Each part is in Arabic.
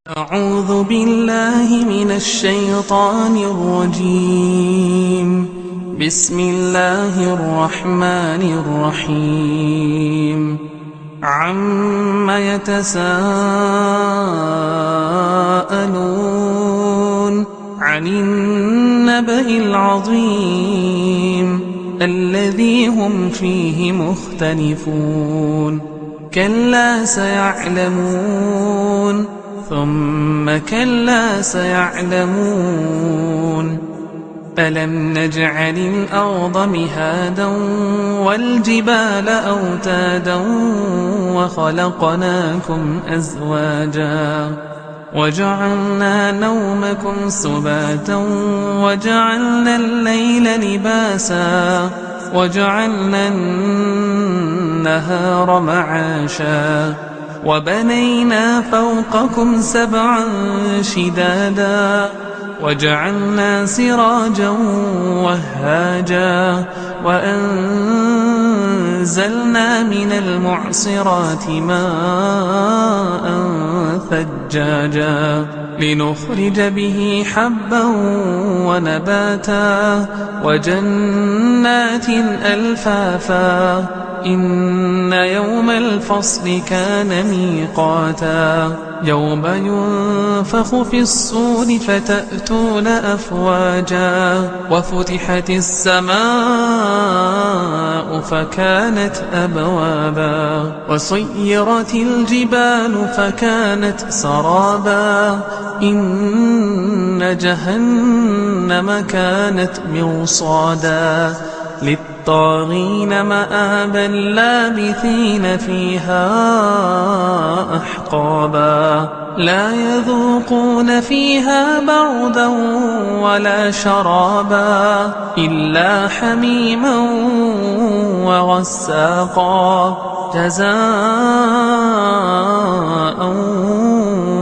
أعوذ بالله من الشيطان الرجيم. بسم الله الرحمن الرحيم. عم يتساءلون عن النبأ العظيم الذي هم فيه مختلفون. كلا سيعلمون ثم كلا سيعلمون. ألم نجعل الأرض مهادا والجبال أوتادا وخلقناكم أزواجا وجعلنا نومكم سباتا وجعلنا الليل لباسا وجعلنا النهار معاشا وبنينا فوقكم سبعا شدادا وجعلنا سراجا وهاجا وأنزلنا من المعصرات ماء ثجاجا لنخرج به حبا ونباتا وجنات ألفافا. إن يوم الفصل كان ميقاتا يوم ينفخ في الصور فتأتون أفواجا وفتحت السماء فكانت أبوابا وسيرت الجبال فكانت سرابا. إن جهنم كانت مرصادا للطاغين مآبا لابثين فيها أحقابا لا يذوقون فيها بردا ولا شرابا إلا حميما وغساقا جزاء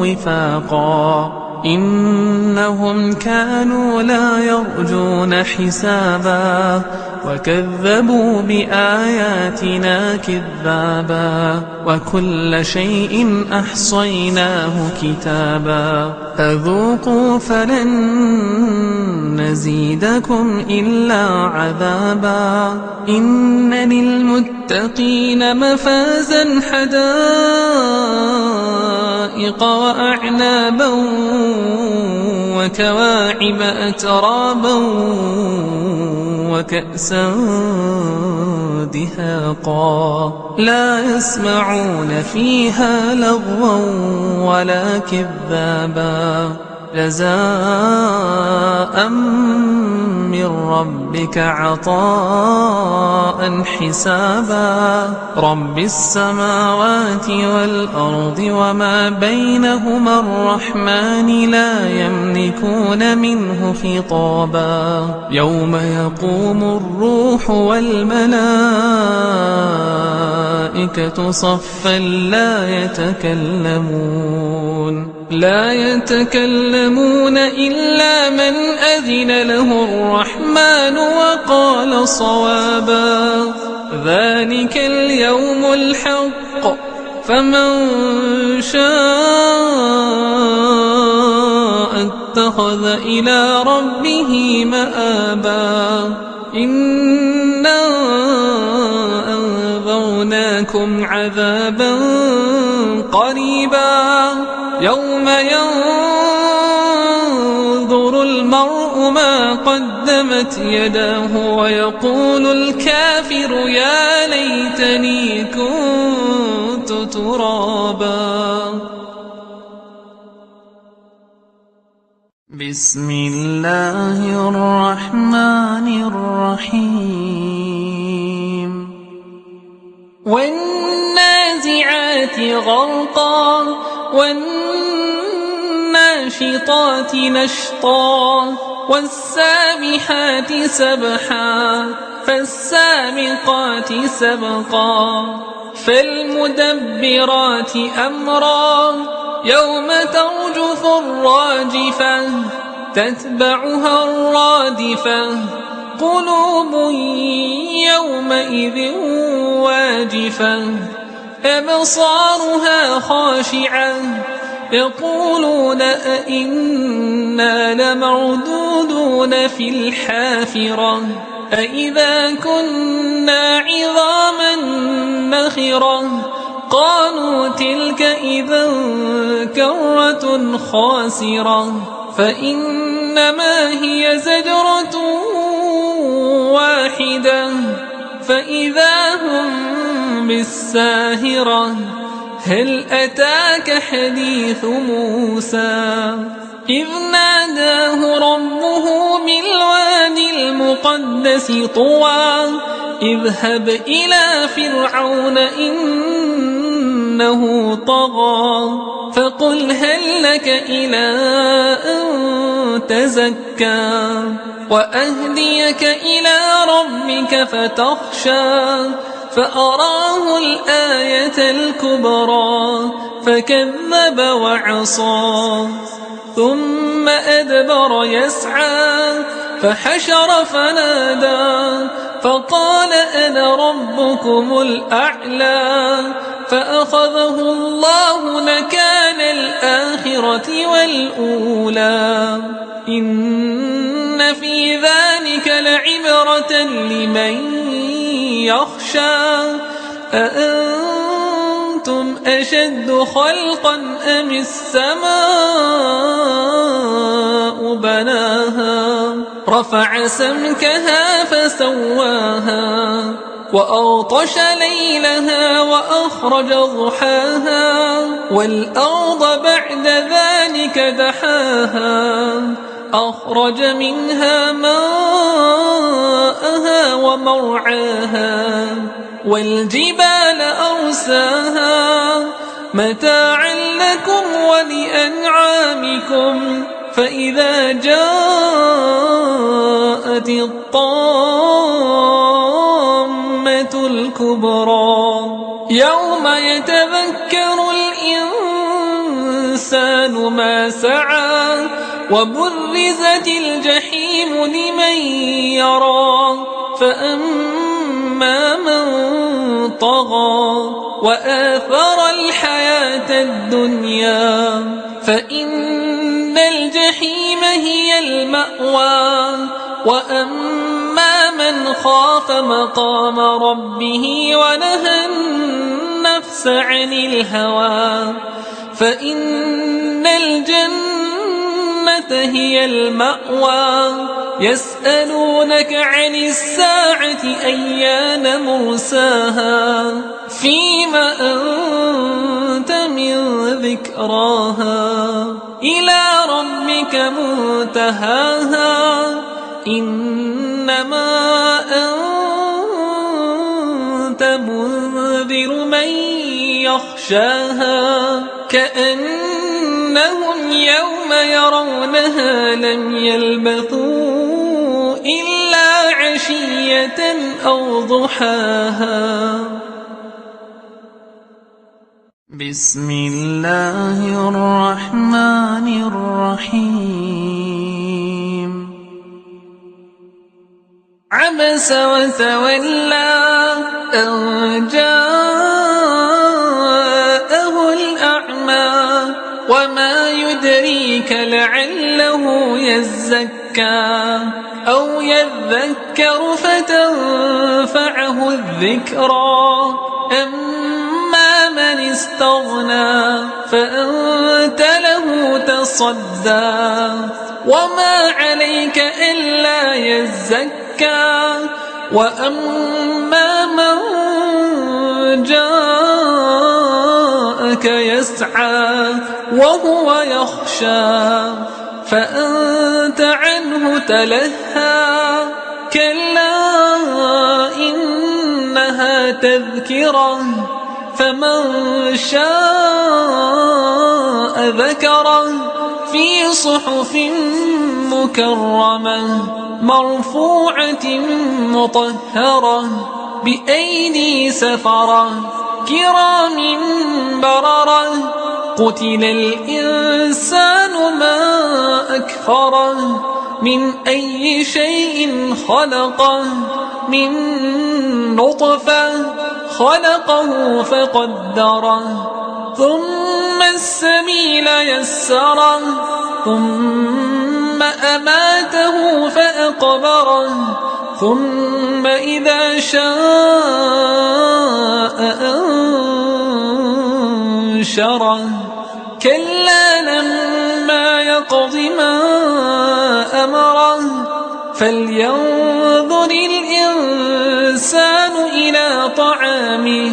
وفاقا. إنهم كانوا لا يرجون حسابا وكذبوا بآياتنا كذابا وكل شيء أحصيناه كتابا فذوقوا فلن نزيدكم إلا عذابا. إن للمتقين مفازا حدائق وأعنابا وكواعب أترابا وكأسا دهاقا لا يسمعون فيها لغوا ولا كذابا جزاء من ربك عطاء حسابا. رب السماوات والأرض وما بينهما الرحمن لا يملكون منه خطابا. يوم يقوم الروح والملائكة صفا لا يتكلمون إلا من أذن له الرحمن وقال صوابا. ذلك اليوم الحق فمن شاء اتخذ إلى ربه مآبا. إنا أنذرناكم عذابا قريبا يوم ينظر المرء ما قدمت يداه ويقول الكافر يا ليتني كنت ترابا. بسم الله الرحمن الرحيم. والنازعات غرقا والناشطات نشطا والسابحات سبحا فالسابقات سبقا فالمدبرات أمرا يوم ترجف الراجفة تتبعها الرادفة قلوب يومئذ واجفة أبصارها خاشعة يقولون أئنا لمردودون في الحافرة أئذا كنا عظاما نخرة قالوا تلك إذا كرة خاسرة فإنما هي زجرة واحدة فإذا هم بالساهرة هل أتاك حديث موسى إذ ناداه ربه بالوادي المقدس طوى اذهب إلى فرعون إنه طغى فقل هل لك إلى أن تزكى وأهديك إلى ربك فتخشى فأراه الآية الكبرى فكذب وعصى ثم أدبر يسعى فحشر فنادى فقال أنا ربكم الأعلى فأخذه الله نكال الآخرة والأولى إن في ذلك لعبرة لمن يخشى أأنتم أشد خلقا أم السماء بناها رفع سمكها فسواها وأغطش ليلها وأخرج ضحاها والأرض بعد ذلك دحاها أخرج منها ماءها ومرعاها والجبال أرساها متاعا لكم ولأنعامكم فإذا جاءت الطامة الكبرى يوم يتذكر الإنسان ما سعى وبرزت الجحيم لمن يرى فأما من طغى وآثر الحياة الدنيا فإن الجحيم هي المأوى وأما من خاف مقام ربه ونهى النفس عن الهوى فإن الجنة هي المأوى يسألونك عن الساعة أيان مرساها فيما أنت من ذكراها إلى ربك منتهاها إنما أنت منذر من يخشاها كأنهم يوم يرونها لم يلبثوا إلا عشية أو ضحاها بسم الله الرحمن الرحيم عبس وتولى أن جاءه الأعمى وما يدريك لعله يزكى أو يذكر فتنفعه الذكرى أما من استغنى فأنت له تصدى وما عليك إلا يزكى وأما من جاءك يسعى وهو يخشى فأنت عنه تلهى كلا إنها تذكرة فمن شاء ذكره في صحف مكرمة مرفوعة مطهرة بأيدي سفرة كرام بررة قتل الإنسان ما أكفره من أي شيء خلقه من نطفة خلقه فقدره ثم السبيل يسره ثم أماته فأقبره ثم إذا شاء أنشره كلا لما يقض ما أمره فلينظر الإنسان إلى طعامه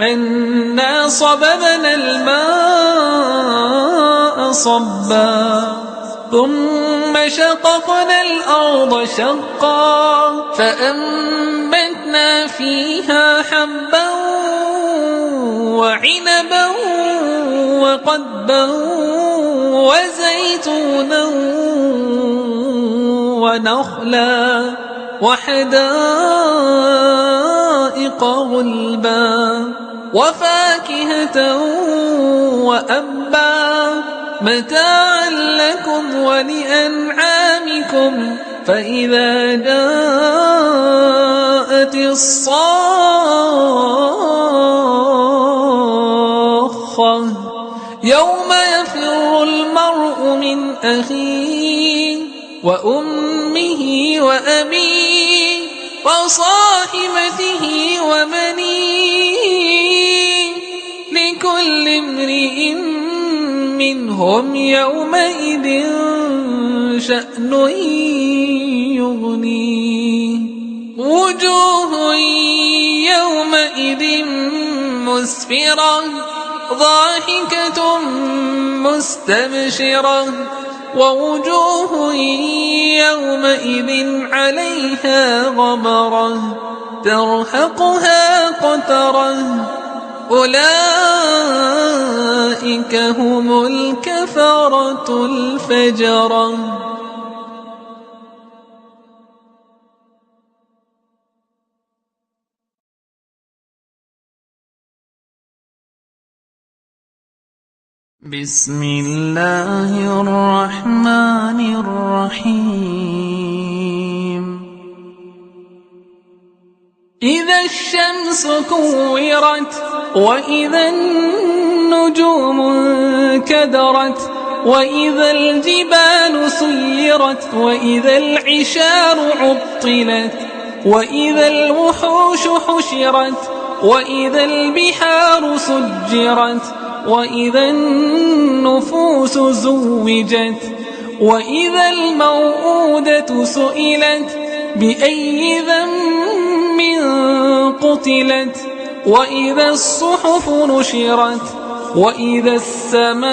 أنا صببنا الماء صبا ثم شققنا الأرض شقا فأنبتنا فيها حبا وعنبا وقضبا وزيتونا ونخلا وحدائق غلبا وفاكهة وأبا متاعا لكم ولأنعامكم فإذا جاءت الصاخة يوم يفر المرء من أخيه وأمه وأبيه وصاحبته وبنيه لكل امرئ منهم يومئذ شأن يغنيه وجوه يومئذ مسفرة ضاحكة مستبشرة ووجوه يومئذ عليها غبرة ترهقها قترة أولئك هم الكفرة الفجرة بسم الله الرحمن الرحيم إذا الشمس كورت وإذا النجوم انكدرت وإذا الجبال سيرت وإذا العشار عطلت وإذا الوحوش حشرت وإذا البحار سجرت وإذا النفوس زوجت وإذا الموءودة سئلت بأي ذنب قتلت وإذا الصحف نشرت وإذا السماء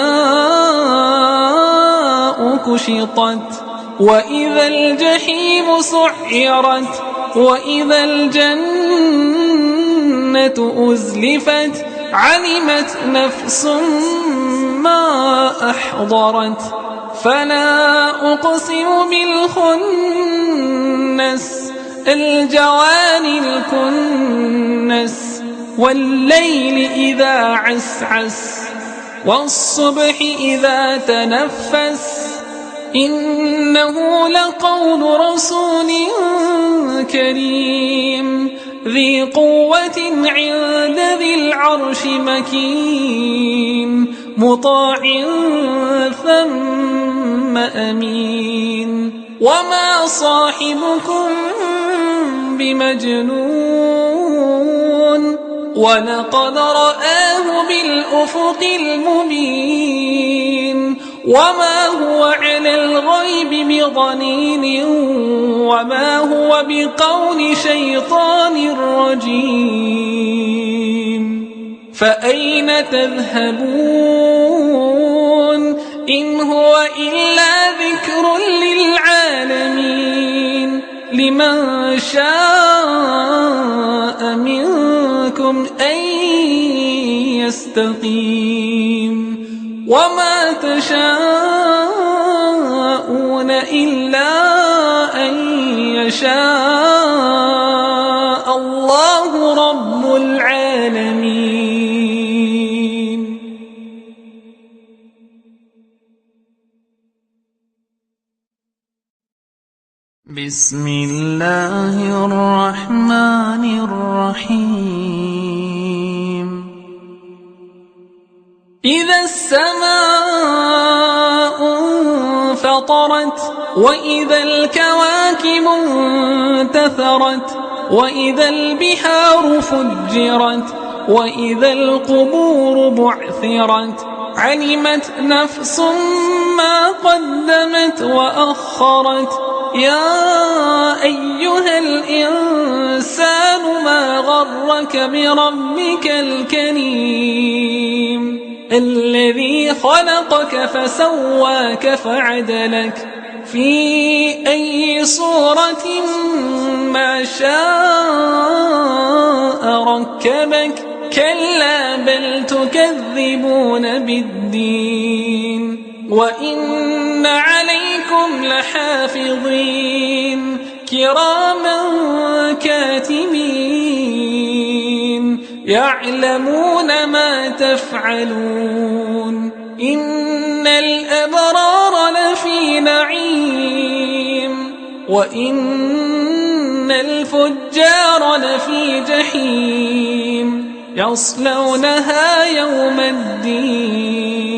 كشطت وإذا الجحيم سعرت وإذا الجنة أزلفت علمت نفس ما أحضرت فلا أقسم بالخنس الجوار الكنس والليل إذا عسعس والصبح إذا تنفس إنه لقول رسول كريم ذي قوة عند ذي العرش مكين مطاع ثم أمين وما صاحبكم بمجنون ولقد رآه بالأفق المبين وما هو على الغيب بضنين وما هو بقول شيطان رجيم فأين تذهبون إن هو إلا ذكر للعالمين لمن شاء منكم أن يستقيم وما تشاءون إلا أن يشاء الله رب العالمين بسم الله الرحمن الرحيم إذا إذا السماء انفطرت وإذا الكواكب انتثرت وإذا البحار فجرت وإذا القبور بعثرت علمت نفس ما قدمت وأخرت يا أيها الإنسان ما غرك بربك الكريم الذي خلقك فسواك فعدلك في أي صورة ما شاء ركبك كلا بل تكذبون بالدين وإن عليكم لحافظين كراما كاتبين يعلمون ما تفعلون إن الأبرار لفي نعيم وإن الفجار لفي جحيم يصلونها يوم الدين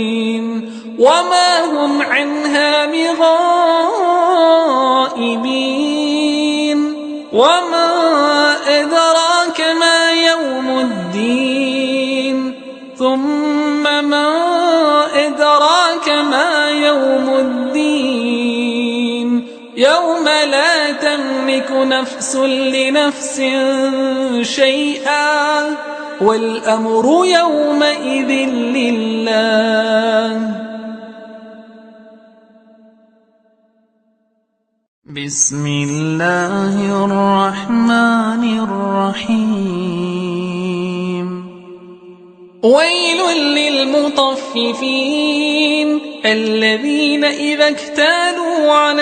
وما هم عنها بغائبين وما أدراك ما يوم الدين ثم ما أدراك ما يوم الدين يوم لا تملك نفس لنفس شيئا والأمر يومئذ لله. بسم الله الرحمن الرحيم ويل للمطففين الذين إذا اكتالوا على